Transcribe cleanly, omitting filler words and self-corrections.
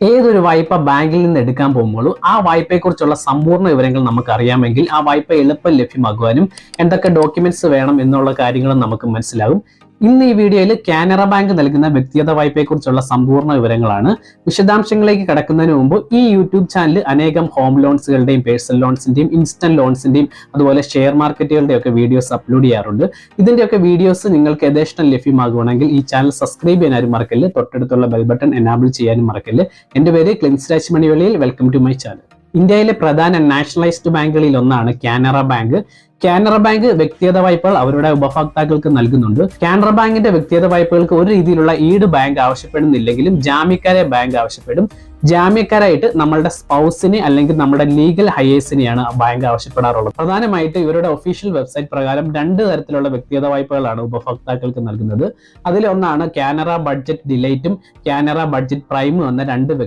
ഏതൊരു വായ്പ ബാങ്കിൽ നിന്ന് എടുക്കാൻ പോകുമ്പോഴും ആ വായ്പയെക്കുറിച്ചുള്ള സമ്പൂർണ്ണ വിവരങ്ങൾ നമുക്ക് അറിയാമെങ്കിൽ ആ വായ്പ എളുപ്പം ലഭ്യമാക്കുവാനും എന്തൊക്കെ ഡോക്യുമെന്റ്സ് വേണം എന്നുള്ള കാര്യങ്ങളും നമുക്ക് മനസ്സിലാകും. ഇന്ന് ഈ വീഡിയോയിൽ കാനറ ബാങ്ക് നൽകുന്ന വ്യക്തിഗത വായ്പയെക്കുറിച്ചുള്ള സമ്പൂർണ്ണ വിവരങ്ങളാണ്. വിശദാംശങ്ങളിലേക്ക് കടക്കുന്നതിന് മുമ്പ് ഈ യൂട്യൂബ് ചാനൽ അനേകം ഹോം ലോൺസുകളുടെയും പേഴ്സണൽ ലോൺസിന്റെയും ഇൻസ്റ്റന്റ് ലോൺസിന്റെയും അതുപോലെ ഷെയർ മാർക്കറ്റുകളുടെയും ഒക്കെ വീഡിയോസ് അപ്ലോഡ് ചെയ്യാറുണ്ട്. ഇതിന്റെയൊക്കെ വീഡിയോസ് നിങ്ങൾക്ക് യഥേഷ്ടം ലഭ്യമാകുകയാണെങ്കിൽ ഈ ചാനൽ സബ്സ്ക്രൈബ് ചെയ്യാനും മറക്കല്ല്, തൊട്ടടുത്തുള്ള ബെൽ ബട്ടൺ എനാബിൾ ചെയ്യാനും മറക്കല്ല്. എന്റെ പേര് ക്ലിൻസ് രാജ്മണിവെളിയിൽ. Welcome to my channel. ഇന്ത്യയിലെ പ്രധാന നാഷണലൈസ്ഡ് ബാങ്കുകളിൽ ഒന്നാണ് കാനറ ബാങ്ക്. കാനറ ബാങ്ക് വ്യക്തിഗത വായ്പകൾ അവരുടെ ഉപഭോക്താക്കൾക്ക് നൽകുന്നുണ്ട്. കാനറ ബാങ്കിന്റെ വ്യക്തിഗത വായ്പകൾക്ക് ഒരു രീതിയിലുള്ള ഈട് ബാങ്ക് ആവശ്യപ്പെടുന്നില്ലെങ്കിലും ജാമ്യക്കാരെ ബാങ്ക് ആവശ്യപ്പെടും. ജാമ്യക്കാരായിട്ട് നമ്മളുടെ സ്പൗസിനെ അല്ലെങ്കിൽ നമ്മുടെ ലീഗൽ ഹയേഴ്സിനെയാണ് ബാങ്ക് ആവശ്യപ്പെടാറുള്ളത്. പ്രധാനമായിട്ട് ഇവരുടെ ഒഫീഷ്യൽ വെബ്സൈറ്റ് പ്രകാരം രണ്ട് തരത്തിലുള്ള വ്യക്തിഗത വായ്പകളാണ് ഉപഭോക്താക്കൾക്ക് നൽകുന്നത്. അതിലൊന്നാണ് കാനറ ബഡ്ജറ്റ് ഡിലൈറ്റും കാനറ ബഡ്ജറ്റ് പ്രൈമും എന്ന രണ്ട്